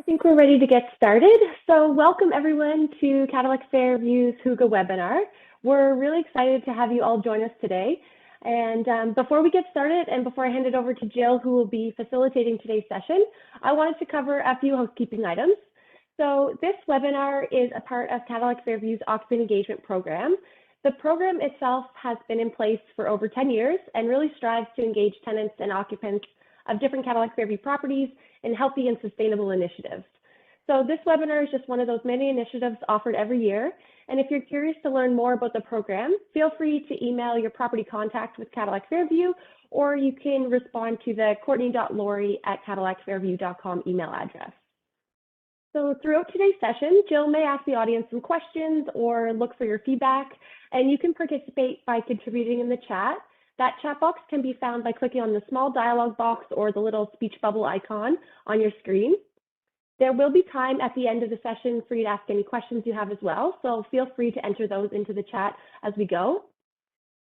think we're ready to get started. So welcome everyone to Cadillac Fairview's Hygge webinar. We're really excited to have you all join us today. And before we get started and before I hand it over to Jill, who will be facilitating today's session, I wanted to cover a few housekeeping items. So this webinar is a part of Cadillac Fairview's Occupant Engagement Program. The program itself has been in place for over 10 years and really strives to engage tenants and occupants of different Cadillac Fairview properties in healthy and sustainable initiatives. So this webinar is just one of those many initiatives offered every year. And if you're curious to learn more about the program, feel free to email your property contact with Cadillac Fairview, or you can respond to the courtney.laurie@cadillacfairview.com email address. So throughout today's session, Jill may ask the audience some questions or look for your feedback, and you can participate by contributing in the chat. That chat box can be found by clicking on the small dialog box or the little speech bubble icon on your screen. There will be time at the end of the session for you to ask any questions you have as well, so feel free to enter those into the chat as we go.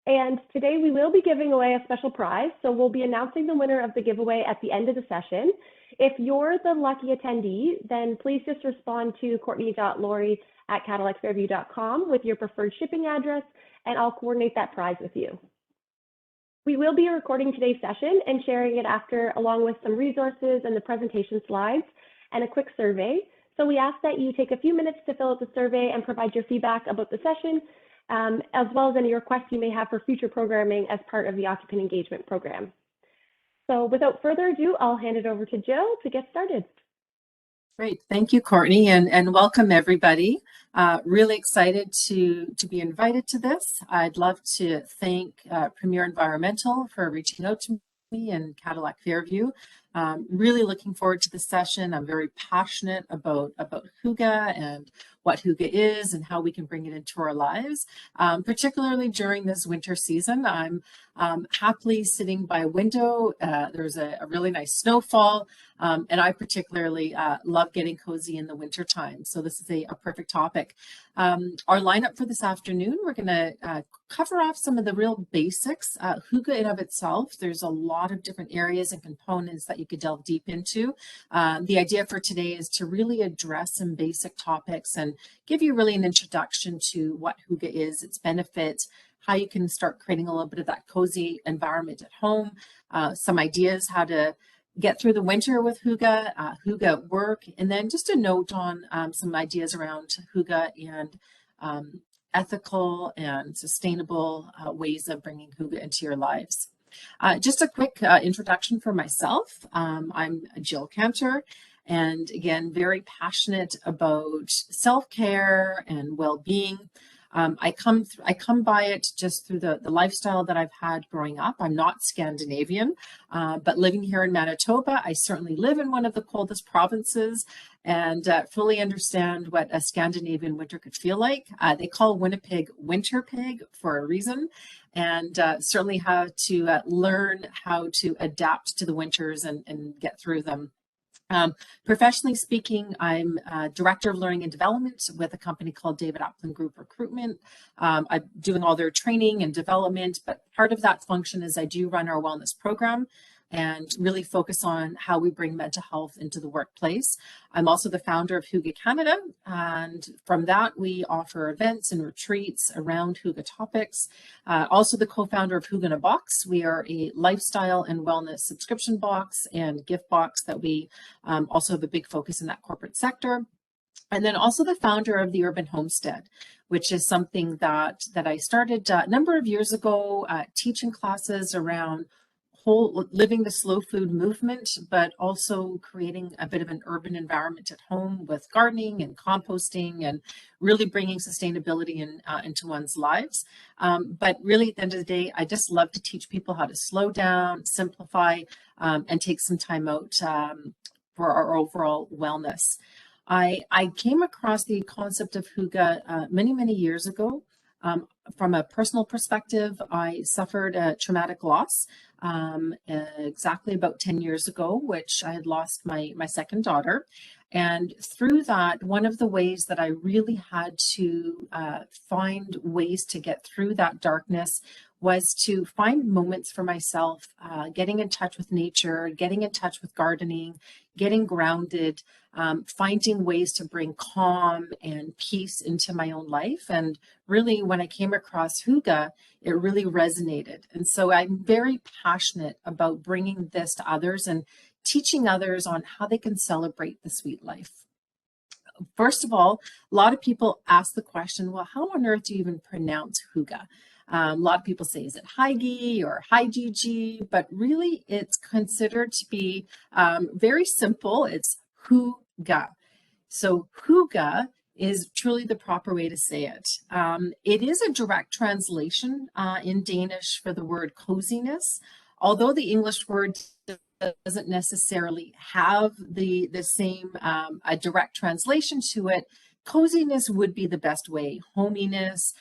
And today we will be giving away a special prize, so we'll be announcing the winner of the giveaway at the end of the session. If you're the lucky attendee, then please just respond to courtney.laurie@cadillacfairview.com with your preferred shipping address, and I'll coordinate that prize with you. We will be recording today's session and sharing it after, along with some resources and the presentation slides and a quick survey. So we ask that you take a few minutes to fill out the survey and provide your feedback about the session, as well as any requests you may have for future programming as part of the Occupant Engagement Program. So without further ado, I'll hand it over to Jill to get started. Great, thank you, Courtney, and welcome everybody. Really excited to be invited to this. I'd love to thank Premier Environmental for reaching out to me and Cadillac Fairview. Really looking forward to the session. I'm very passionate about Hygge and what Hygge is and how we can bring it into our lives, particularly during this winter season. I'm happily sitting by a window. There's a really nice snowfall, and I particularly love getting cozy in the winter time. So this is a perfect topic. Our lineup for this afternoon, we're going to cover off some of the real basics. Hygge in of itself, there's a lot of different areas and components that you could delve deep into. The idea for today is to really address some basic topics and give you really an introduction to what Hygge is, its benefits, how you can start creating a little bit of that cozy environment at home, some ideas how to get through the winter with Hygge, Hygge at work, and then just a note on some ideas around Hygge and ethical and sustainable ways of bringing Hygge into your lives. Just a quick introduction for myself. I'm Jill Cantor, and again, very passionate about self-care and well-being. I come by it just through the lifestyle that I've had growing up. I'm not Scandinavian, but living here in Manitoba, I certainly live in one of the coldest provinces and fully understand what a Scandinavian winter could feel like. They call Winnipeg Winter Pig for a reason, and certainly have to learn how to adapt to the winters and get through them. Professionally speaking, I'm Director of Learning and Development with a company called David Appling Group Recruitment. I'm doing all their training and development, but part of that function is I do run our wellness program and really focus on how we bring mental health into the workplace. I'm also the founder of Hygge Canada, and from that we offer events and retreats around Hygge topics. Also the co-founder of Hygge in a Box. We are a lifestyle and wellness subscription box and gift box that we also have a big focus in that corporate sector. And then also the founder of the Urban Homestead, which is something that I started a number of years ago, teaching classes around living the slow food movement, but also creating a bit of an urban environment at home with gardening and composting and really bringing sustainability into one's lives. But really at the end of the day, I just love to teach people how to slow down, simplify, and take some time out for our overall wellness. I came across the concept of Hygge many years ago. From a personal perspective, I suffered a traumatic loss exactly about 10 years ago, which I had lost my second daughter. And through that, one of the ways that I really had to find ways to get through that darkness was to find moments for myself, getting in touch with nature, getting in touch with gardening, getting grounded, finding ways to bring calm and peace into my own life. And really, when I came across Hygge, it really resonated. And so I'm very passionate about bringing this to others and teaching others on how they can celebrate the sweet life. First of all, a lot of people ask the question, well, how on earth do you even pronounce Hygge? A lot of people say, is it Hygge or Hygge? But really, it's considered to be very simple. It's Hygge. So Hygge is truly the proper way to say it. It is a direct translation in Danish for the word coziness, although the English word doesn't necessarily have the same a direct translation to it. Coziness would be the best way. Hominess.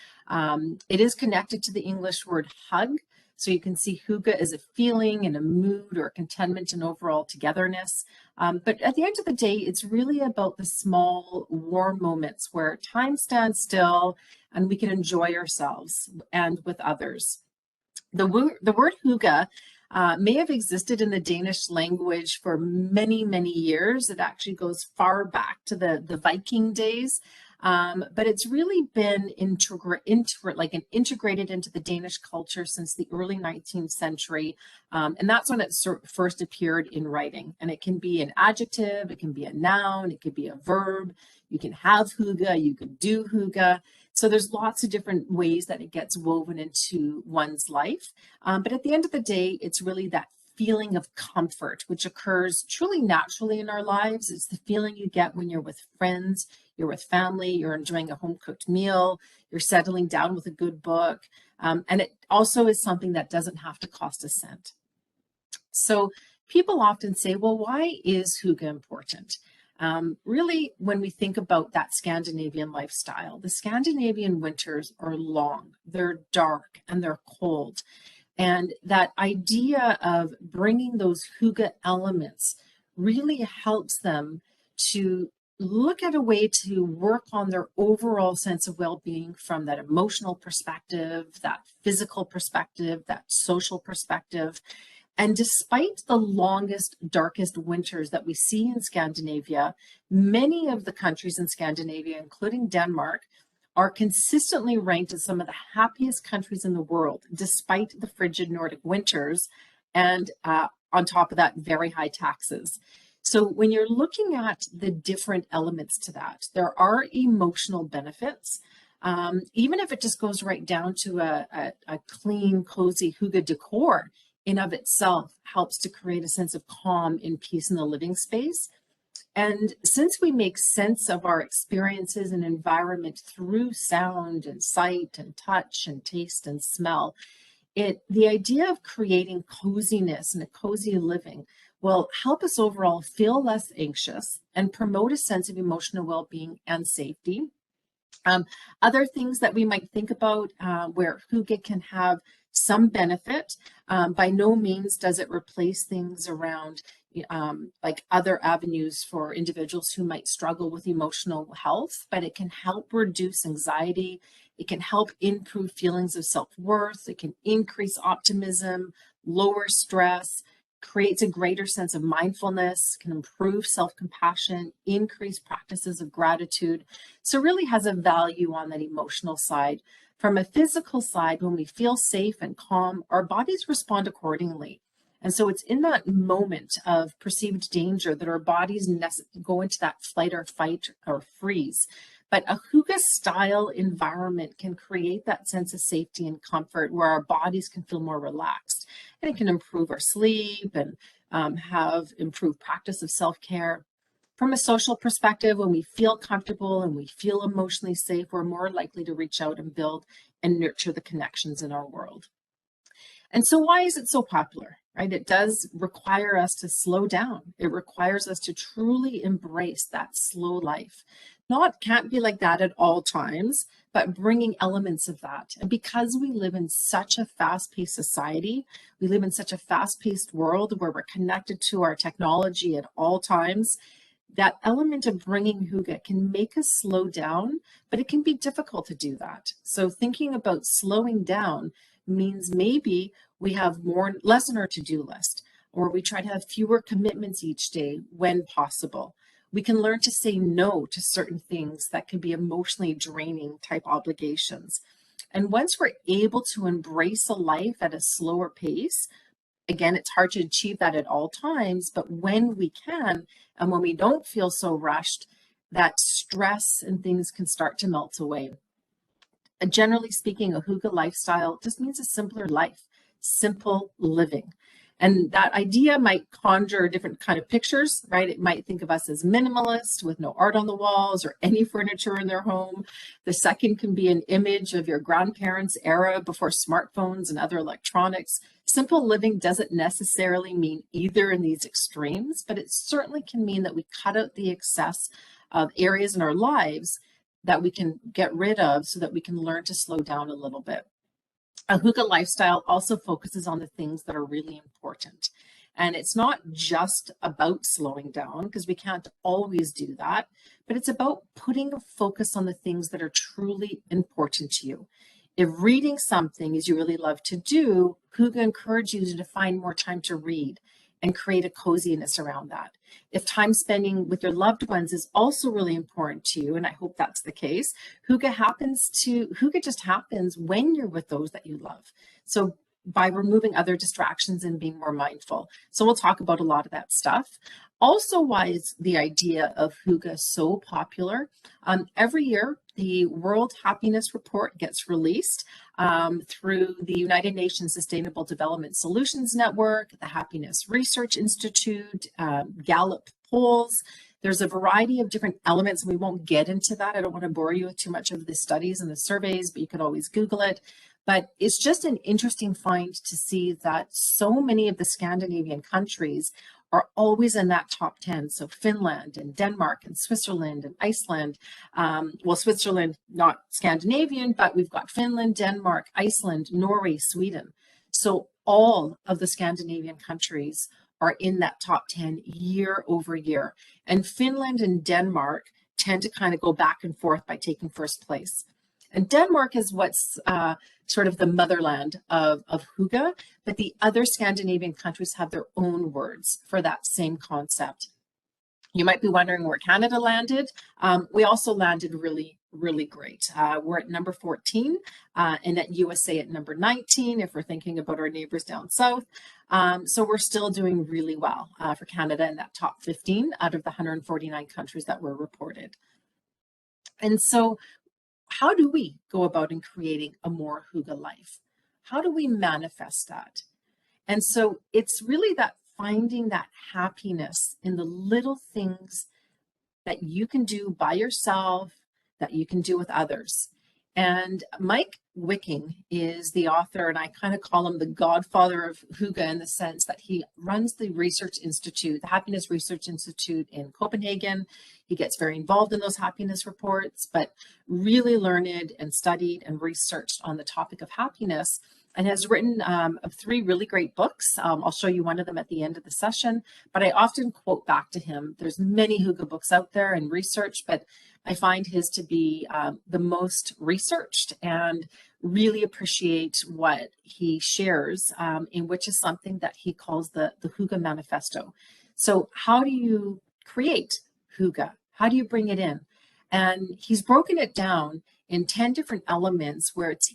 It is connected to the English word hug. So you can see Hygge as a feeling and a mood or contentment and overall togetherness. But at the end of the day, it's really about the small, warm moments where time stands still and we can enjoy ourselves and with others. The word Hygge may have existed in the Danish language for many, many years. It actually goes far back to the Viking days. But it's really been integrated into the Danish culture since the early 19th century. And that's when it first appeared in writing. And it can be an adjective, it can be a noun, it could be a verb. You can have Hygge, you could do Hygge. So there's lots of different ways that it gets woven into one's life. But at the end of the day, it's really that feeling of comfort, which occurs truly naturally in our lives. It's the feeling you get when you're with friends, you're with family, you're enjoying a home-cooked meal, you're settling down with a good book. And it also is something that doesn't have to cost a cent. So people often say, well, why is Hygge important? Really, when we think about that Scandinavian lifestyle, the Scandinavian winters are long, they're dark, and they're cold. And that idea of bringing those Hygge elements really helps them to look at a way to work on their overall sense of well-being from that emotional perspective, that physical perspective, that social perspective. And despite the longest, darkest winters that we see in Scandinavia, many of the countries in Scandinavia, including Denmark, are consistently ranked as some of the happiest countries in the world, despite the frigid Nordic winters, and on top of that, very high taxes. So when you're looking at the different elements to that, there are emotional benefits. Even if it just goes right down to a clean, cozy Hygge decor, in of itself helps to create a sense of calm and peace in the living space. And since we make sense of our experiences and environment through sound and sight and touch and taste and smell, the idea of creating coziness and a cozy living will help us overall feel less anxious and promote a sense of emotional well-being and safety. Other things that we might think about where Hygge can have some benefit, by no means does it replace things around like other avenues for individuals who might struggle with emotional health, but it can help reduce anxiety. It can help improve feelings of self-worth. It can increase optimism, lower stress, creates a greater sense of mindfulness, can improve self-compassion, increase practices of gratitude. So really has a value on that emotional side. From a physical side, when we feel safe and calm, our bodies respond accordingly. And so it's in that moment of perceived danger that our bodies go into that flight or fight or freeze. But a Hygge style environment can create that sense of safety and comfort where our bodies can feel more relaxed. And it can improve our sleep and have improved practice of self-care. From a social perspective, when we feel comfortable and we feel emotionally safe, we're more likely to reach out and build and nurture the connections in our world. And so why is it so popular, right? It does require us to slow down. It requires us to truly embrace that slow life. Can't be like that at all times, but bringing elements of that. And because we live in such a fast-paced society, we live in such a fast-paced world where we're connected to our technology at all times, that element of bringing Hygge can make us slow down, but it can be difficult to do that. So thinking about slowing down means maybe we have less on our to-do list, or we try to have fewer commitments each day when possible. We can learn to say no to certain things that can be emotionally draining type obligations. And once we're able to embrace a life at a slower pace, again, it's hard to achieve that at all times, but when we can, and when we don't feel so rushed, that stress and things can start to melt away. And generally speaking, a Hygge lifestyle just means a simpler life, simple living. And that idea might conjure different kind of pictures, right? It might think of us as minimalist with no art on the walls or any furniture in their home. The second can be an image of your grandparents' era before smartphones and other electronics. Simple living doesn't necessarily mean either in these extremes, but it certainly can mean that we cut out the excess of areas in our lives that we can get rid of so that we can learn to slow down a little bit. A Hygge lifestyle also focuses on the things that are really important. And it's not just about slowing down, because we can't always do that, but it's about putting a focus on the things that are truly important to you. If reading something is you really love to do, Hygge encourages you to find more time to read and create a coziness around that. If time spending with your loved ones is also really important to you, and I hope that's the case, Hygge just happens when you're with those that you love. So by removing other distractions and being more mindful. So we'll talk about a lot of that stuff. Also, why is the idea of Hygge so popular? Every year, the World Happiness Report gets released through the United Nations Sustainable Development Solutions Network, the Happiness Research Institute, Gallup polls. There's a variety of different elements. We won't get into that. I don't want to bore you with too much of the studies and the surveys, but you could always Google it. But it's just an interesting find to see that so many of the Scandinavian countries are always in that top 10. So Finland and Denmark and Switzerland and Iceland. Well, Switzerland, not Scandinavian, but we've got Finland, Denmark, Iceland, Norway, Sweden. So all of the Scandinavian countries are in that top 10 year over year. And Finland and Denmark tend to kind of go back and forth by taking first place. And Denmark is what's sort of the motherland of Hygge, but the other Scandinavian countries have their own words for that same concept. You might be wondering where Canada landed. We also landed really, really great. We're at number 14 and at USA at number 19 if we're thinking about our neighbors down south. So we're still doing really well for Canada in that top 15 out of the 149 countries that were reported. And so how do we go about in creating a more Hygge life? How do we manifest that? And so it's really that finding that happiness in the little things that you can do by yourself, that you can do with others. And Mike Wicking is the author, and I kind of call him the godfather of Hygge in the sense that he runs the research institute, the Happiness Research Institute in Copenhagen. He gets very involved in those happiness reports, but really learned and studied and researched on the topic of happiness, and has written 3 really great books. I'll show you one of them at the end of the session, but I often quote back to him. There's many Hygge books out there and research, but I find his to be the most researched, and really appreciate what he shares, in which is something that he calls the Hygge Manifesto. So how do you create Hygge? How do you bring it in? And he's broken it down in 10 different elements where it's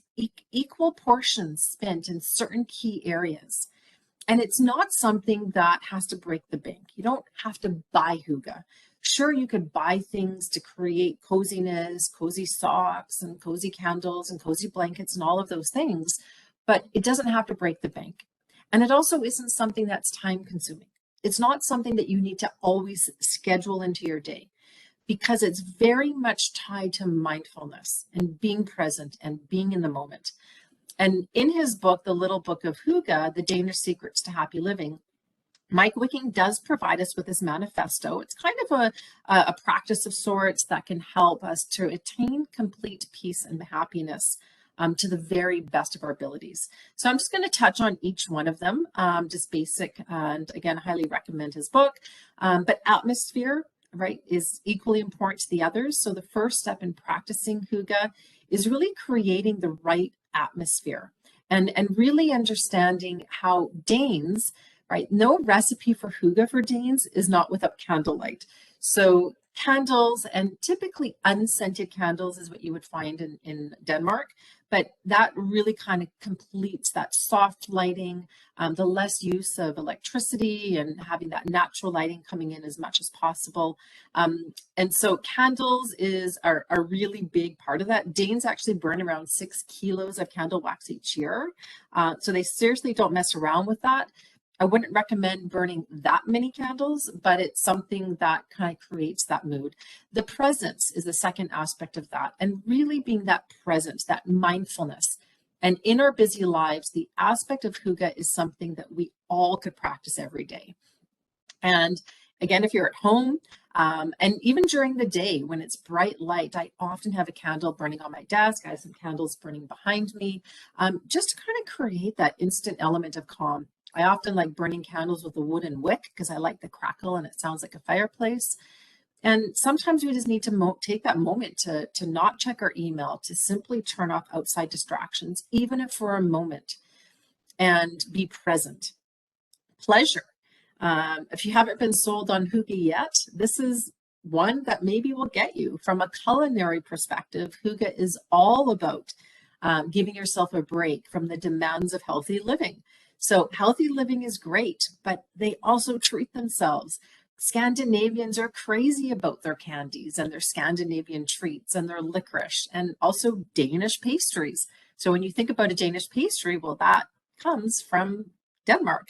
equal portions spent in certain key areas. And it's not something that has to break the bank. You don't have to buy Hygge. Sure, you could buy things to create coziness, cozy socks and cozy candles and cozy blankets and all of those things, but it doesn't have to break the bank. And it also isn't something that's time consuming. It's not something that you need to always schedule into your day, because it's very much tied to mindfulness and being present and being in the moment. And in his book, The Little Book of Hygge, The Danish Secrets to Happy Living, Mike Wicking does provide us with his manifesto. It's kind of a practice of sorts that can help us to attain complete peace and happiness to the very best of our abilities. So I'm just going to touch on each one of them, just basic, and again, highly recommend his book. But atmosphere, right, is equally important to the others. So the first step in practicing Hygge is really creating the right atmosphere. and really understanding how Danes, right? No recipe for Hygge for Danes is not without candlelight. So candles, and typically unscented candles is what you would find in Denmark, but that really kind of completes that soft lighting, the less use of electricity and having that natural lighting coming in as much as possible. And so candles are a really big part of that. Danes actually burn around 6 kilos of candle wax each year. So they seriously don't mess around with that. I wouldn't recommend burning that many candles, but it's something that kind of creates that mood. The presence is the second aspect of that, and really being that present, that mindfulness. And in our busy lives, the aspect of Hygge is something that we all could practice every day. And again, if you're at home, and even during the day when it's bright light, I often have a candle burning on my desk. I have some candles burning behind me, just to kind of create that instant element of calm. I often like burning candles with a wooden wick because I like the crackle and it sounds like a fireplace. And sometimes we just need to take that moment to not check our email, to simply turn off outside distractions, even if for a moment, and be present. Pleasure. If you haven't been sold on Hygge yet, this is one that maybe will get you. From a culinary perspective, Hygge is all about giving yourself a break from the demands of healthy living. So healthy living is great, but they also treat themselves. Scandinavians are crazy about their candies and their Scandinavian treats and their licorice, and also Danish pastries. So when you think about a Danish pastry, well, that comes from Denmark.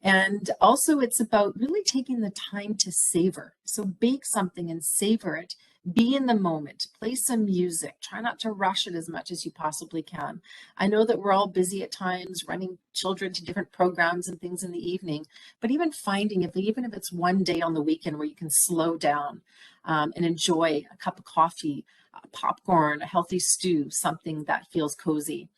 And also it's about really taking the time to savor. So bake something and savor it. Be in the moment, play some music, try not to rush it as much as you possibly can. I know that we're all busy at times running children to different programs and things in the evening, but even finding, even if it's one day on the weekend where you can slow down and enjoy a cup of coffee, popcorn, a healthy stew, something that feels cozy.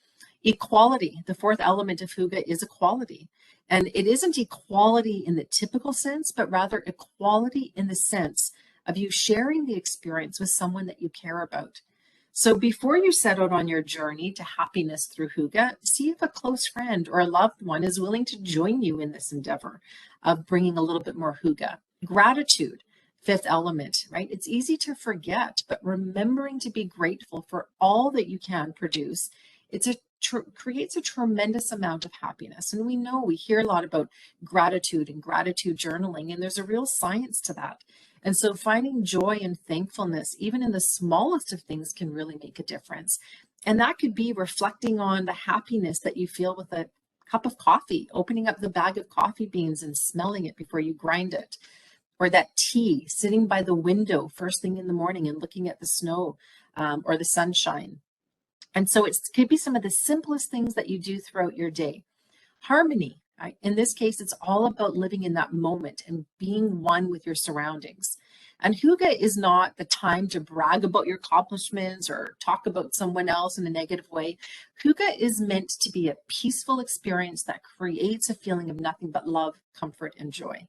Equality, the fourth element of Hygge is equality. And it isn't equality in the typical sense, but rather equality in the sense of you sharing the experience with someone that you care about. So before you set out on your journey to happiness through Hygge, see if a close friend or a loved one is willing to join you in this endeavor of bringing a little bit more Hygge. Gratitude, fifth element, right? It's easy to forget, but remembering to be grateful for all that you can produce, creates a tremendous amount of happiness. And we hear a lot about gratitude and gratitude journaling, and there's a real science to that. And so finding joy and thankfulness, even in the smallest of things, can really make a difference. And that could be reflecting on the happiness that you feel with a cup of coffee, opening up the bag of coffee beans and smelling it before you grind it. Or that tea, sitting by the window first thing in the morning and looking at the snow or the sunshine. And so it could be some of the simplest things that you do throughout your day. Harmony. Right? In this case, it's all about living in that moment and being one with your surroundings. And Hygge is not the time to brag about your accomplishments or talk about someone else in a negative way. Hygge is meant to be a peaceful experience that creates a feeling of nothing but love, comfort, and joy.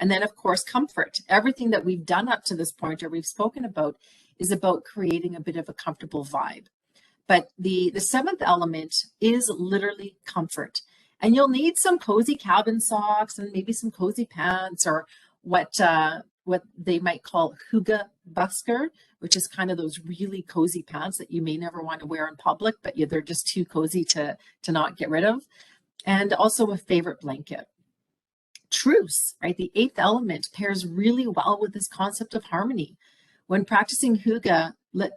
And then, of course, comfort. Everything that we've done up to this point or we've spoken about is about creating a bit of a comfortable vibe. But the seventh element is literally comfort. And you'll need some cozy cabin socks and maybe some cozy pants, or what they might call Hygge busker, which is kind of those really cozy pants that you may never want to wear in public, but they're just too cozy to not get rid of. And also a favorite blanket. Truce, right? The eighth element pairs really well with this concept of harmony. When practicing Hygge,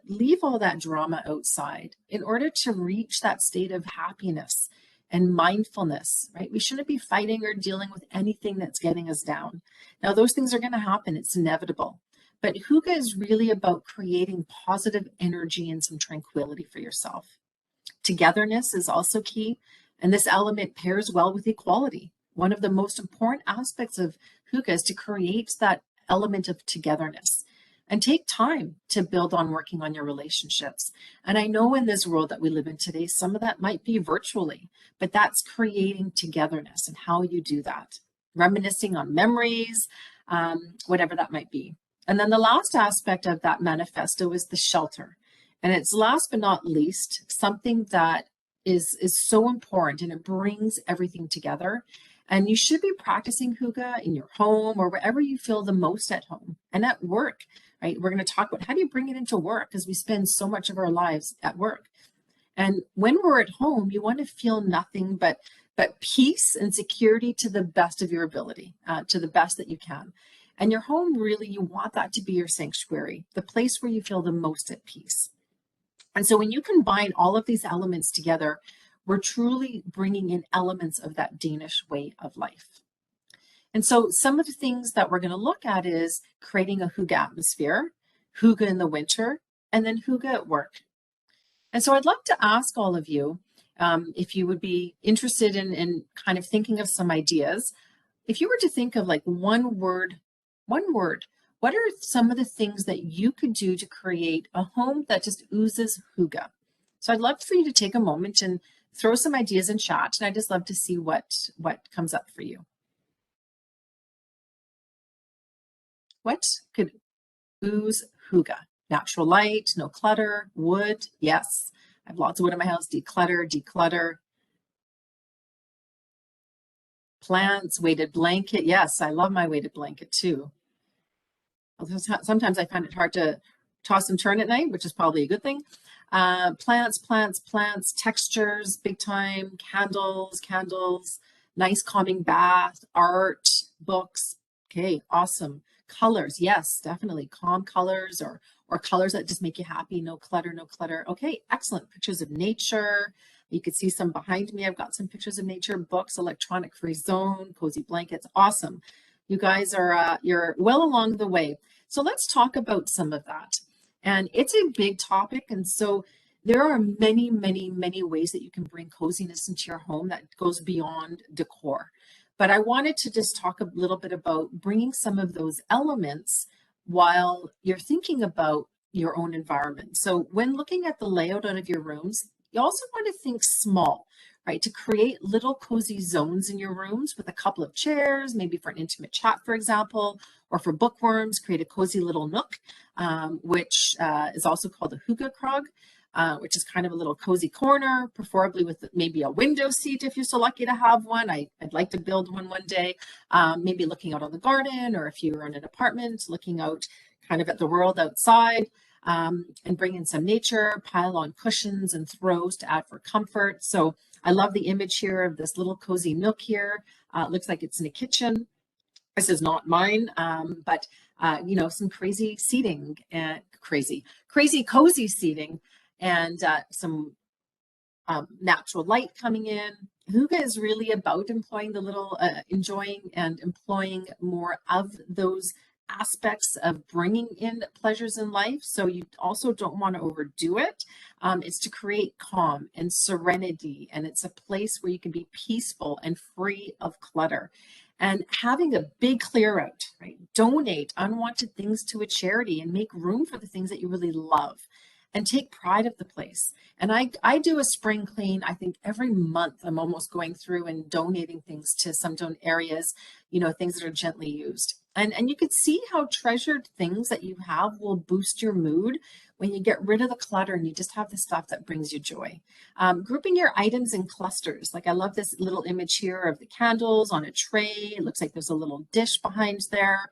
leave all that drama outside in order to reach that state of happiness and mindfulness, right? We shouldn't be fighting or dealing with anything that's getting us down. Now, those things are going to happen. It's inevitable. But Hygge is really about creating positive energy and some tranquility for yourself. Togetherness is also key, and this element pairs well with equality. One of the most important aspects of Hygge is to create that element of togetherness. And take time to build on working on your relationships. And I know in this world that we live in today, some of that might be virtually, but that's creating togetherness and how you do that. Reminiscing on memories, whatever that might be. And then the last aspect of that manifesto is the shelter. And it's last but not least, something that is so important, and it brings everything together. And you should be practicing Hygge in your home or wherever you feel the most at home and at work, right? We're going to talk about how do you bring it into work, because we spend so much of our lives at work. And when we're at home, you want to feel nothing but peace and security to the best of your ability, to the best that you can. And your home, really, you want that to be your sanctuary, the place where you feel the most at peace. And so when you combine all of these elements together, we're truly bringing in elements of that Danish way of life. And so some of the things that we're going to look at is creating a Hygge atmosphere, Hygge in the winter, and then Hygge at work. And so I'd love to ask all of you if you would be interested in kind of thinking of some ideas. If you were to think of like one word, what are some of the things that you could do to create a home that just oozes Hygge? So I'd love for you to take a moment and throw some ideas in chat, and I'd just love to see what comes up for you. What could ooze Hygge? Natural light, no clutter, wood, yes. I have lots of wood in my house, declutter. Plants, weighted blanket, yes, I love my weighted blanket too. Sometimes I find it hard to toss and turn at night, which is probably a good thing. Plants, textures, big time, candles, nice calming bath, art, books. Okay, awesome. Colors, yes, definitely calm colors or colors that just make you happy. No clutter. Okay, excellent. Pictures of nature. You can see some behind me. I've got some pictures of nature, books, electronic free zone, cozy blankets. Awesome. You guys are, you're well along the way. So let's talk about some of that. And it's a big topic. And so there are many ways that you can bring coziness into your home that goes beyond decor. But I wanted to just talk a little bit about bringing some of those elements while you're thinking about your own environment. So when looking at the layout out of your rooms, you also want to think small, right? To create little cozy zones in your rooms with a couple of chairs, maybe for an intimate chat, for example, or for bookworms, create a cozy little nook, which is also called a Hygge krog, which is kind of a little cozy corner, preferably with maybe a window seat if you're so lucky to have one. I'd like to build one day, maybe looking out on the garden, or if you're in an apartment, looking out kind of at the world outside. And bring in some nature, pile on cushions and throws to add for comfort. So I love the image here of this little cozy nook here. It looks like it's in a kitchen. This is not mine, but you know, some crazy seating and crazy cozy seating, and some natural light coming in. Hygge is really about employing the little, enjoying and employing more of those aspects of bringing in pleasures in life. So you also don't want to overdo it. It's to create calm and serenity, and it's a place where you can be peaceful and free of clutter. And having a big clear out, right? Donate unwanted things to a charity and make room for the things that you really love, and take pride of the place. And I do a spring clean. I think every month I'm almost going through and donating things to some areas, you know, things that are gently used. And you could see how treasured things that you have will boost your mood when you get rid of the clutter and you just have the stuff that brings you joy. Grouping your items in clusters. Like I love this little image here of the candles on a tray. It looks like there's a little dish behind there.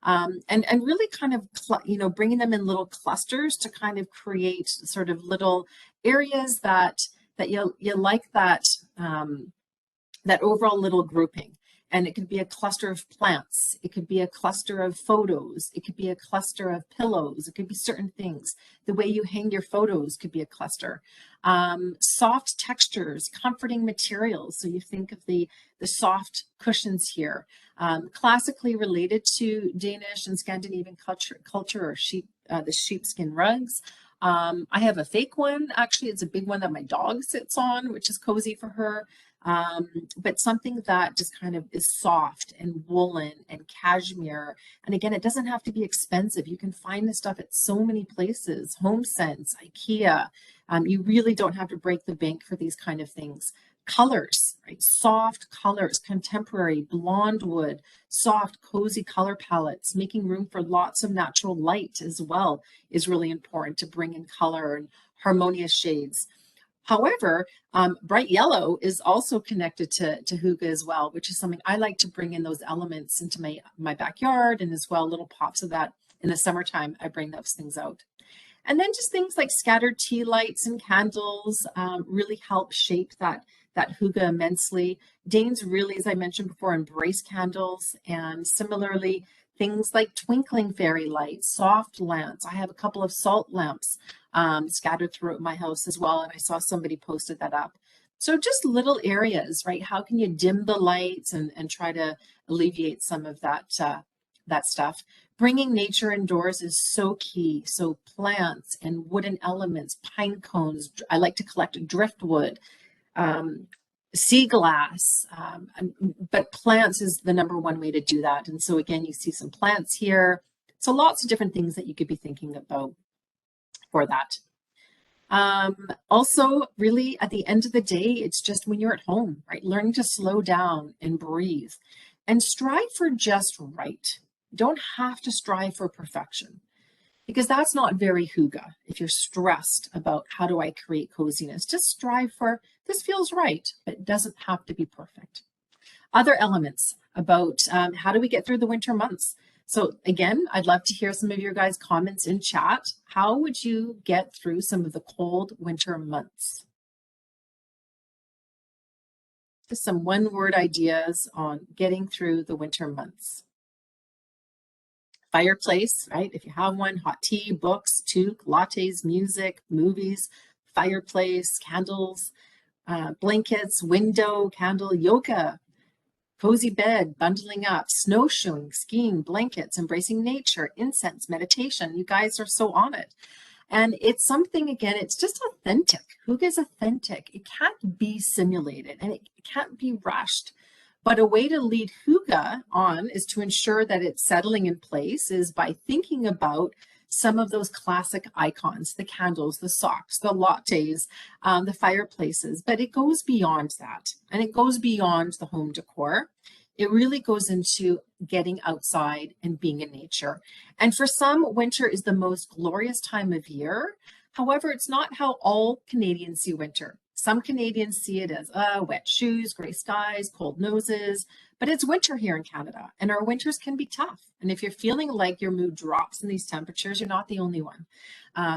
And really kind of, you know, bringing them in little clusters to kind of create sort of little areas that you like, that that overall little grouping. And it could be a cluster of plants. It could be a cluster of photos. It could be a cluster of pillows. It could be certain things. The way you hang your photos could be a cluster. Soft textures, comforting materials. So you think of the soft cushions here. Classically related to Danish and Scandinavian culture or the sheepskin rugs. I have a fake one. Actually, it's a big one that my dog sits on, which is cozy for her. But something that just kind of is soft and woolen and cashmere. And again, it doesn't have to be expensive. You can find this stuff at so many places, HomeSense, IKEA. You really don't have to break the bank for these kind of things. Colors, right? Soft colors, contemporary, blonde wood, soft, cozy color palettes, making room for lots of natural light as well is really important to bring in color and harmonious shades. However, bright yellow is also connected to hygge as well, which is something I like to bring in those elements into my backyard, and as well little pops of that in the summertime. I bring those things out. And then just things like scattered tea lights and candles really help shape that hygge immensely. Danes really, as I mentioned before, embrace candles, and similarly, things like twinkling fairy lights, soft lamps. I have a couple of salt lamps scattered throughout my house as well, and I saw somebody posted that up. So just little areas, right? How can you dim the lights and try to alleviate some of that stuff? Bringing nature indoors is so key. So plants and wooden elements, pine cones. I like to collect driftwood, sea glass, but plants is the #1 way to do that. And so again, you see some plants here. So lots of different things that you could be thinking about for that. Also, really, at the end of the day, it's just when you're at home, right? Learning to slow down and breathe and strive for just right. You don't have to strive for perfection, because that's not very hygge. If you're stressed about how do I create coziness, just strive for this feels right, but it doesn't have to be perfect. Other elements about how do we get through the winter months? So again, I'd love to hear some of your guys' comments in chat. How would you get through some of the cold winter months? Just some one-word ideas on getting through the winter months. Fireplace, right? If you have one, hot tea, books, toque, lattes, music, movies, fireplace, candles, blankets, window, candle, yoga, cozy bed, bundling up, snowshoeing, skiing, blankets, embracing nature, incense, meditation. You guys are so on it. And it's something, again, it's just authentic. Hygge is authentic. It can't be simulated and it can't be rushed. But a way to lead hygge on is to ensure that it's settling in place is by thinking about some of those classic icons, the candles, the socks, the lattes, the fireplaces, but it goes beyond that, and it goes beyond the home decor. It really goes into getting outside and being in nature. And for some, winter is the most glorious time of year. However, it's not how all Canadians see winter. Some Canadians see it as wet shoes, gray skies, cold noses, but it's winter here in Canada, and our winters can be tough. And if you're feeling like your mood drops in these temperatures, you're not the only one.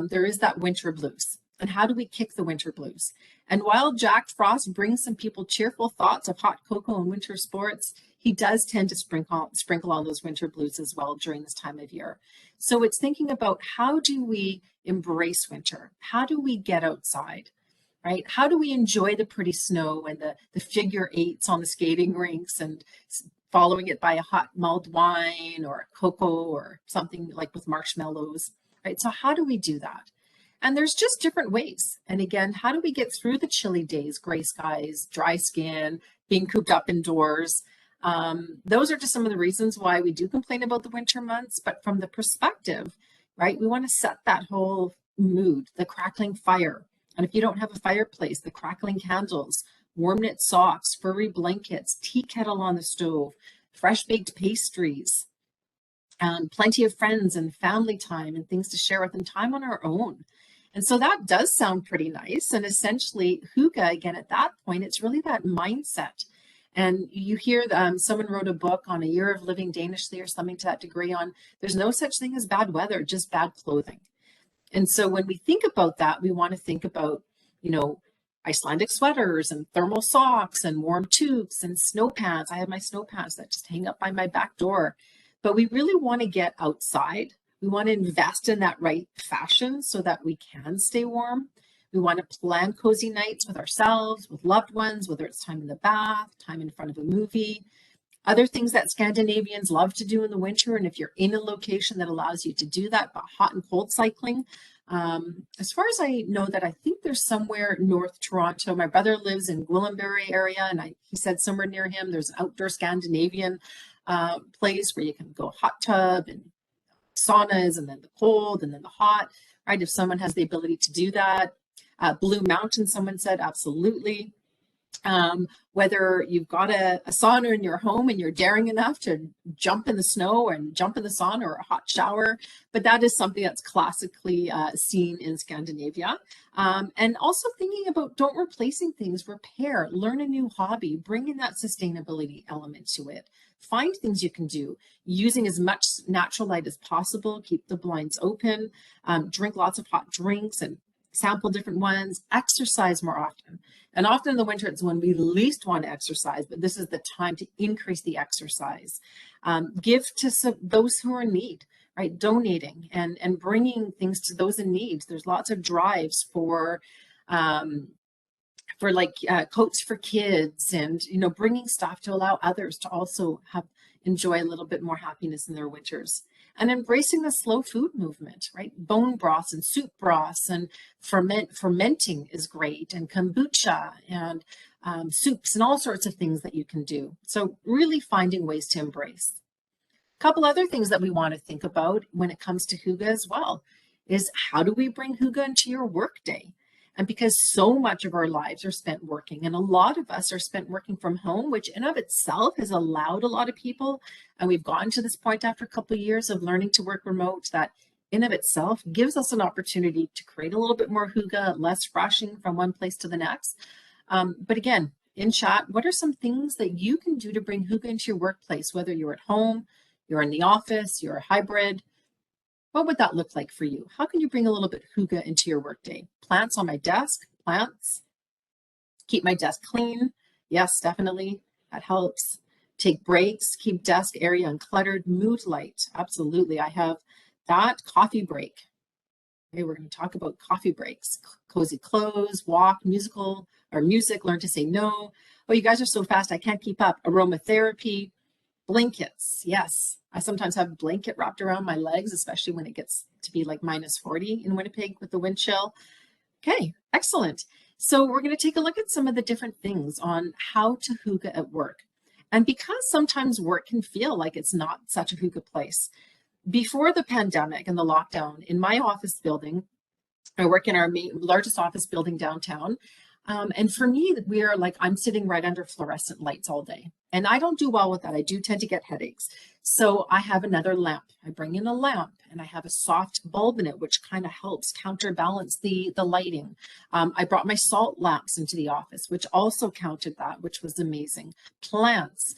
There is that winter blues. And how do we kick the winter blues? And while Jack Frost brings some people cheerful thoughts of hot cocoa and winter sports, he does tend to sprinkle on those winter blues as well during this time of year. So it's thinking about how do we embrace winter? How do we get outside? Right? How do we enjoy the pretty snow and the figure eights on the skating rinks and following it by a hot mulled wine or cocoa or something like with marshmallows, right? So how do we do that? And there's just different ways. And again, how do we get through the chilly days, gray skies, dry skin, being cooped up indoors? Those are just some of the reasons why we do complain about the winter months, but from the perspective, right? We want to set that whole mood, the crackling fire. And if you don't have a fireplace, the crackling candles, warm knit socks, furry blankets, tea kettle on the stove, fresh baked pastries, plenty of friends and family time and things to share with, and time on our own. And so that does sound pretty nice. And essentially, hygge, again, at that point, it's really that mindset. And you hear someone wrote a book on a year of living Danishly or something to that degree on there's no such thing as bad weather, just bad clothing. And so when we think about that, we want to think about, you know, Icelandic sweaters and thermal socks and warm toques and snow pants. I have my snow pants that just hang up by my back door. But we really want to get outside. We want to invest in that right fashion so that we can stay warm. We want to plan cozy nights with ourselves, with loved ones, whether it's time in the bath, time in front of a movie. Other things that Scandinavians love to do in the winter, and if you're in a location that allows you to do that, but hot and cold cycling. As far as I know that, I think there's somewhere north Toronto. My brother lives in Gwillimbury area, and he said somewhere near him there's an outdoor Scandinavian place where you can go hot tub and saunas, and then the cold and then the hot, right? If someone has the ability to do that. Blue Mountain, someone said, absolutely. Whether you've got a sauna in your home and you're daring enough to jump in the snow and jump in the sauna or a hot shower, but that is something that's classically seen in Scandinavia. And also thinking about don't replacing things, repair, learn a new hobby, bring in that sustainability element to it. Find things you can do using as much natural light as possible, keep the blinds open, drink lots of hot drinks and sample different ones, exercise more often. And often in the winter, it's when we least want to exercise, but this is the time to increase the exercise. Give to those who are in need, right? Donating and bringing things to those in need. There's lots of drives for like coats for kids and, bringing stuff to allow others to also enjoy a little bit more happiness in their winters. And embracing the slow food movement, right? Bone broths and soup broths and fermenting is great, and kombucha and soups and all sorts of things that you can do. So really finding ways to embrace. A couple other things that we want to think about when it comes to Hygge as well is how do we bring Hygge into your workday? And because so much of our lives are spent working, and a lot of us are spent working from home, which in of itself has allowed a lot of people, and we've gotten to this point after a couple of years of learning to work remote, that in of itself gives us an opportunity to create a little bit more Hygge, less rushing from one place to the next. But again, in chat, what are some things that you can do to bring Hygge into your workplace, whether you're at home, you're in the office, you're a hybrid? What would that look like for you? How can you bring a little bit Hygge into your workday? Plants on my desk, plants. Keep my desk clean. Yes, definitely, that helps. Take breaks, keep desk area uncluttered. Mood light, absolutely. I have that. Coffee break. Okay, we're going to talk about coffee breaks. Cozy clothes, walk, music, learn to say no. Oh, you guys are so fast, I can't keep up. Aromatherapy. Blankets, yes. I sometimes have a blanket wrapped around my legs, especially when it gets to be like -40 in Winnipeg with the wind chill. Okay, excellent. So we're going to take a look at some of the different things on how to Hygge at work. And because sometimes work can feel like it's not such a Hygge place. Before the pandemic and the lockdown, in my office building, I work in our largest office building downtown. And for me, I'm sitting right under fluorescent lights all day. And I don't do well with that. I do tend to get headaches. So I have another lamp. I bring in a lamp and I have a soft bulb in it, which kind of helps counterbalance the lighting. I brought my salt lamps into the office, which also counted that, which was amazing. Plants,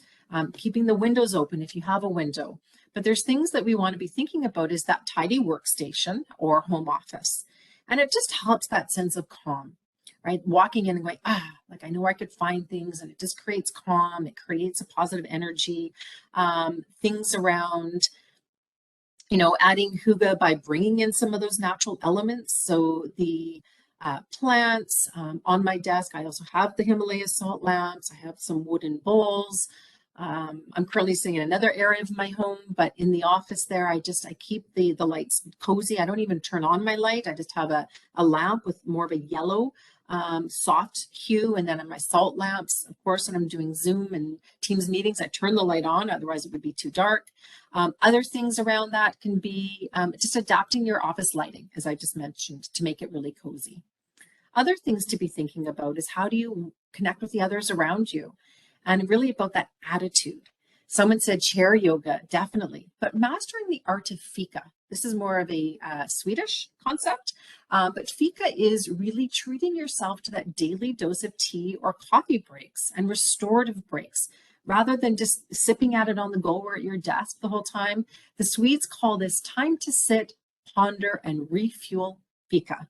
keeping the windows open if you have a window. But there's things that we want to be thinking about is that tidy workstation or home office. And it just helps that sense of calm. Right? Walking in and going, like I know where I could find things, and it just creates calm. It creates a positive energy. Things around, adding Hygge by bringing in some of those natural elements. So the plants on my desk, I also have the Himalaya salt lamps. I have some wooden bowls. I'm currently sitting in another area of my home, but in the office there, I keep the lights cozy. I don't even turn on my light. I just have a lamp with more of a yellow soft hue, and then on my salt lamps, of course, when I'm doing Zoom and Teams meetings, I turn the light on, otherwise it would be too dark. Other things around that can be just adapting your office lighting, as I just mentioned, to make it really cozy. Other things to be thinking about is how do you connect with the others around you, and really about that attitude. Someone said chair yoga, definitely, but mastering the art of fika. This is more of a Swedish concept, but fika is really treating yourself to that daily dose of tea or coffee breaks and restorative breaks, rather than just sipping at it on the go or at your desk the whole time. The Swedes call this time to sit, ponder, and refuel fika.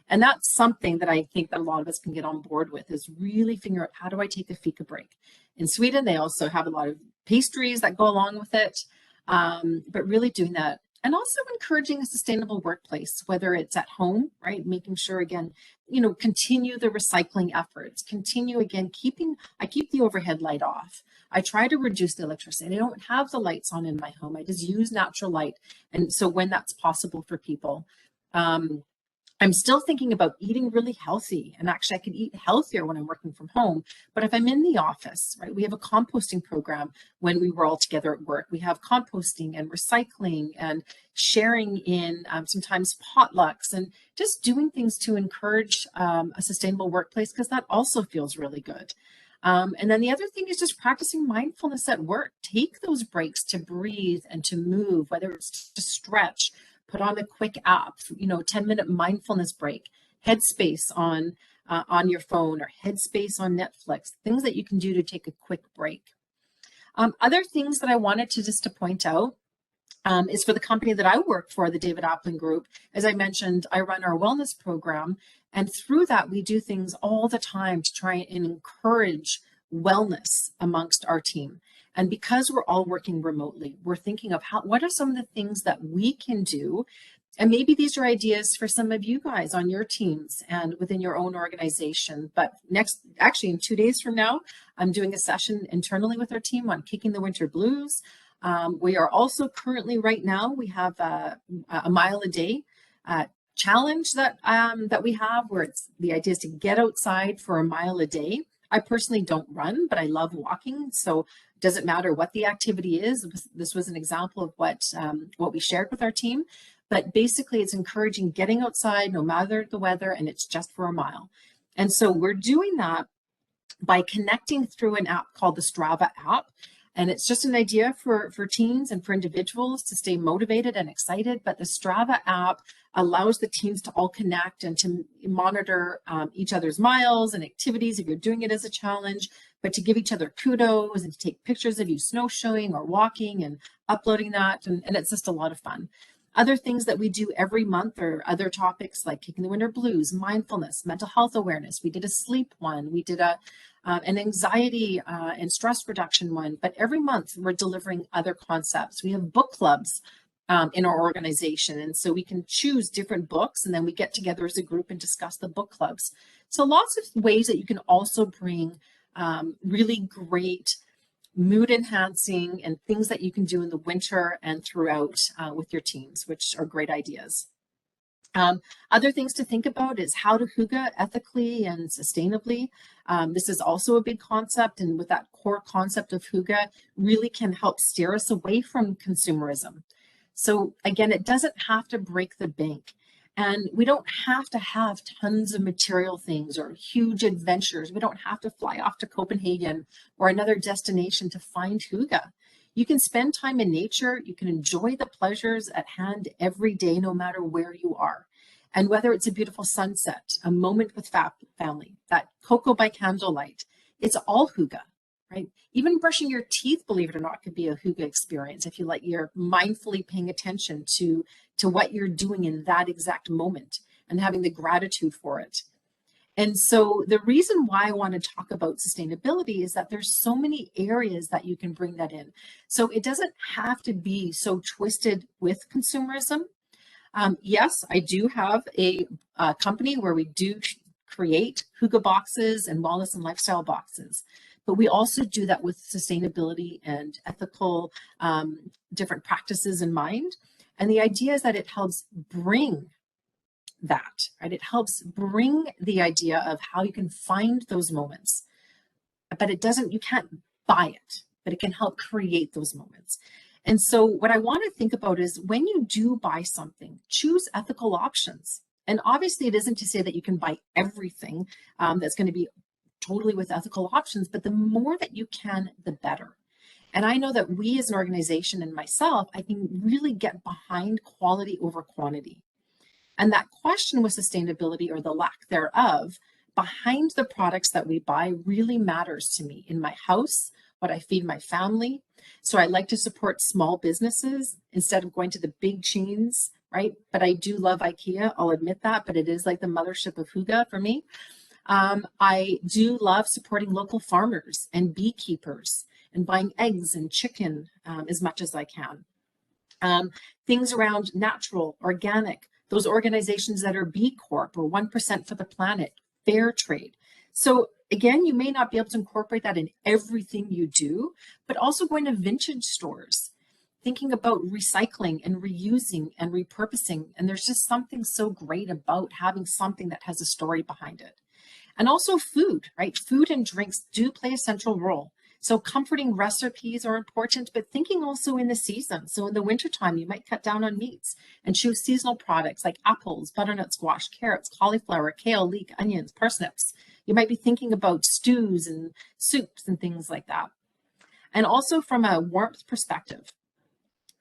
And that's something that I think that a lot of us can get on board with, is really figure out, how do I take a fika break? In Sweden, they also have a lot of pastries that go along with it, but really doing that. And also encouraging a sustainable workplace, whether it's at home, right? Making sure, again, continue the recycling efforts, continue, again, I keep the overhead light off. I try to reduce the electricity. I don't have the lights on in my home. I just use natural light. And so when that's possible for people, I'm still thinking about eating really healthy, and actually I can eat healthier when I'm working from home. But if I'm in the office, right, we have a composting program when we were all together at work. We have composting and recycling and sharing in sometimes potlucks, and just doing things to encourage a sustainable workplace, because that also feels really good. And then the other thing is just practicing mindfulness at work. Take those breaks to breathe and to move, whether it's to stretch, put on a quick app, 10-minute mindfulness break, Headspace on your phone or Headspace on Netflix, things that you can do to take a quick break. Other things that I wanted to point out is for the company that I work for, the David Appling Group. As I mentioned, I run our wellness program, and through that, we do things all the time to try and encourage wellness amongst our team. And because we're all working remotely, we're thinking of what are some of the things that we can do. And maybe these are ideas for some of you guys on your teams and within your own organization. But actually in 2 days from now, I'm doing a session internally with our team on kicking the winter blues. We are also currently right now, we have a mile a day challenge that we have, where the idea is to get outside for a mile a day. I personally don't run, but I love walking. So it doesn't matter what the activity is. This was an example of what we shared with our team. But basically, it's encouraging getting outside no matter the weather, and it's just for a mile. And so we're doing that by connecting through an app called the Strava app. And it's just an idea for teams and for individuals to stay motivated and excited. But the Strava app allows the teams to all connect and to monitor each other's miles and activities if you're doing it as a challenge, but to give each other kudos and to take pictures of you snowshoeing or walking and uploading that. And it's just a lot of fun. Other things that we do every month are other topics like kicking the winter blues, mindfulness, mental health awareness. We did a sleep one. We did an anxiety and stress reduction one. But every month we're delivering other concepts. We have book clubs in our organization. And so we can choose different books, and then we get together as a group and discuss the book clubs. So lots of ways that you can also bring really great mood enhancing and things that you can do in the winter and throughout with your teams, which are great ideas. Other things to think about is how to hygge ethically and sustainably. This is also a big concept, and with that core concept of hygge really can help steer us away from consumerism. So again, it doesn't have to break the bank. And we don't have to have tons of material things or huge adventures. We don't have to fly off to Copenhagen or another destination to find hygge. You can spend time in nature. You can enjoy the pleasures at hand every day, no matter where you are. And whether it's a beautiful sunset, a moment with family, that cocoa by candlelight, it's all hygge, right? Even brushing your teeth, believe it or not, could be a hygge experience if you're mindfully paying attention to what you're doing in that exact moment and having the gratitude for it. And so the reason why I want to talk about sustainability is that there's so many areas that you can bring that in. So it doesn't have to be so twisted with consumerism. Yes, I do have a company where we do create hygge boxes and wellness and lifestyle boxes, but we also do that with sustainability and ethical different practices in mind. And the idea is that it helps bring that, right? It helps bring the idea of how you can find those moments, but you can't buy it, but it can help create those moments. And so what I want to think about is when you do buy something, choose ethical options. And obviously it isn't to say that you can buy everything that's going to be totally with ethical options, but the more that you can, the better. And I know that we as an organization and myself, I can really get behind quality over quantity. And that question with sustainability or the lack thereof behind the products that we buy really matters to me in my house, what I feed my family. So I like to support small businesses instead of going to the big chains, right? But I do love IKEA, I'll admit that, but it is like the mothership of hygge for me. I do love supporting local farmers and beekeepers and buying eggs and chicken as much as I can. Things around natural, organic, those organizations that are B Corp or 1% for the planet, fair trade. So again, you may not be able to incorporate that in everything you do, but also going to vintage stores, thinking about recycling and reusing and repurposing. And there's just something so great about having something that has a story behind it. And also food, right? Food and drinks do play a central role. So comforting recipes are important, but thinking also in the season. So in the wintertime, you might cut down on meats and choose seasonal products like apples, butternut squash, carrots, cauliflower, kale, leek, onions, parsnips. You might be thinking about stews and soups and things like that. And also from a warmth perspective,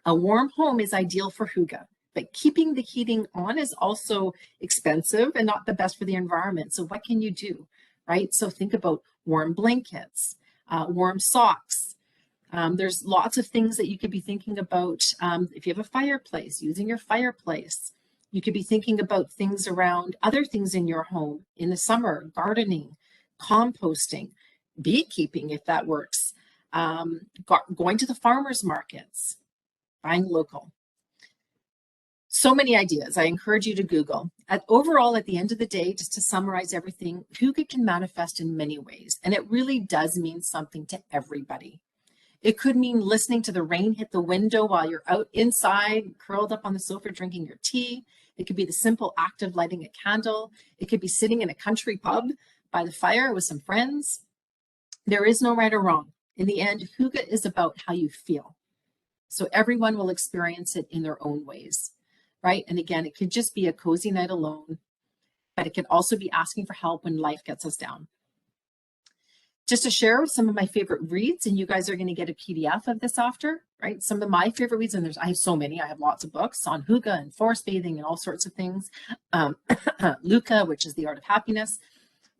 a warm home is ideal for hygge, but keeping the heating on is also expensive and not the best for the environment. So what can you do, right? So think about warm blankets, warm socks. There's lots of things that you could be thinking about. If you have a fireplace, using your fireplace. You could be thinking about things around other things in your home in the summer, gardening, composting, beekeeping, if that works, going to the farmers markets, buying local. So many ideas. I encourage you to Google. Overall, at the end of the day, just to summarize everything, hygge can manifest in many ways, and it really does mean something to everybody. It could mean listening to the rain hit the window while you're out inside, curled up on the sofa drinking your tea. It could be the simple act of lighting a candle. It could be sitting in a country pub by the fire with some friends. There is no right or wrong. In the end, hygge is about how you feel. So everyone will experience it in their own ways, right? And again, it could just be a cozy night alone, but it could also be asking for help when life gets us down. Just to share some of my favorite reads, and you guys are going to get a PDF of this after, right? Some of my favorite reads, and I have so many. I have lots of books on hygge and forest bathing and all sorts of things. Luca, which is The Art of Happiness.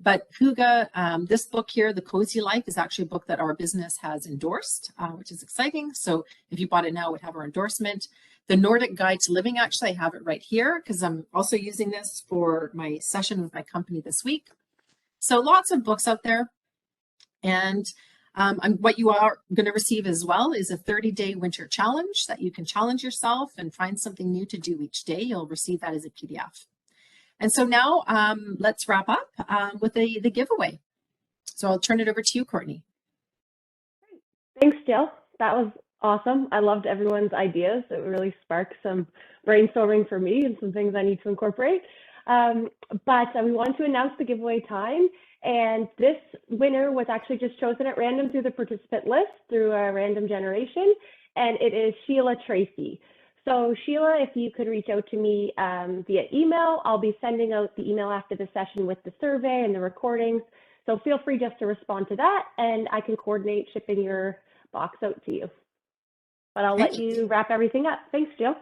But hygge, this book here, The Cozy Life, is actually a book that our business has endorsed, which is exciting. So if you bought it now, it would have our endorsement. The Nordic Guide to Living, actually, I have it right here because I'm also using this for my session with my company this week. So lots of books out there. And what you are going to receive as well is a 30-day winter challenge that you can challenge yourself and find something new to do each day. You'll receive that as a PDF. And so now let's wrap up with the giveaway. So I'll turn it over to you, Courtney. Thanks, Jill. That was awesome. I loved everyone's ideas. It really sparked some brainstorming for me and some things I need to incorporate. But we wanted to announce the giveaway time. And this winner was actually just chosen at random through the participant list through a random generation. And it is Sheila Tracy. So Sheila, if you could reach out to me via email, I'll be sending out the email after the session with the survey and the recordings. So feel free just to respond to that and I can coordinate shipping your box out to you. But I'll let you wrap everything up. Thanks, Jill.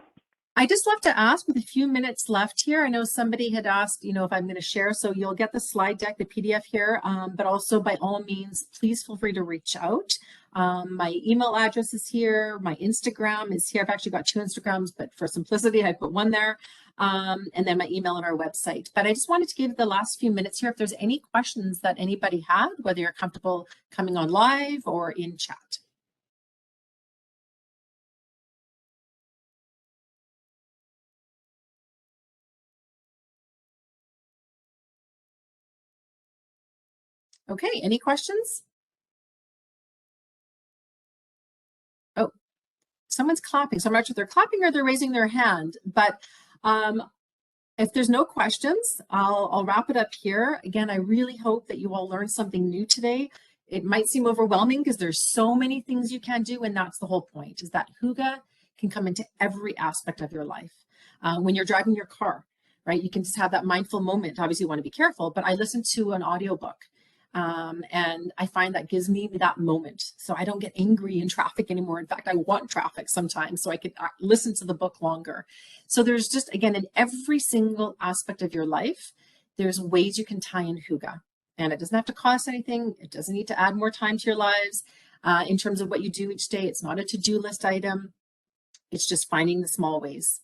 I just love to ask with a few minutes left here. I know somebody had asked, if I'm going to share, so you'll get the slide deck, the PDF here, but also by all means, please feel free to reach out. My email address is here. My Instagram is here. I've actually got 2 Instagrams, but for simplicity, I put one there. And then my email and our website. But I just wanted to give the last few minutes here if there's any questions that anybody had, whether you're comfortable coming on live or in chat. Okay, any questions? Oh, someone's clapping. So I'm not sure if they're clapping or they're raising their hand, but if there's no questions, I'll wrap it up here. Again, I really hope that you all learned something new today. It might seem overwhelming because there's so many things you can do, and that's the whole point, is that hygge can come into every aspect of your life. When you're driving your car, right, you can just have that mindful moment. Obviously, you want to be careful, but I listen to an audiobook. And I find that gives me that moment. So I don't get angry in traffic anymore. In fact, I want traffic sometimes so I could listen to the book longer. So there's just, again, in every single aspect of your life, there's ways you can tie in hygge. And it doesn't have to cost anything. It doesn't need to add more time to your lives. In terms of what you do each day, it's not a to-do list item. It's just finding the small ways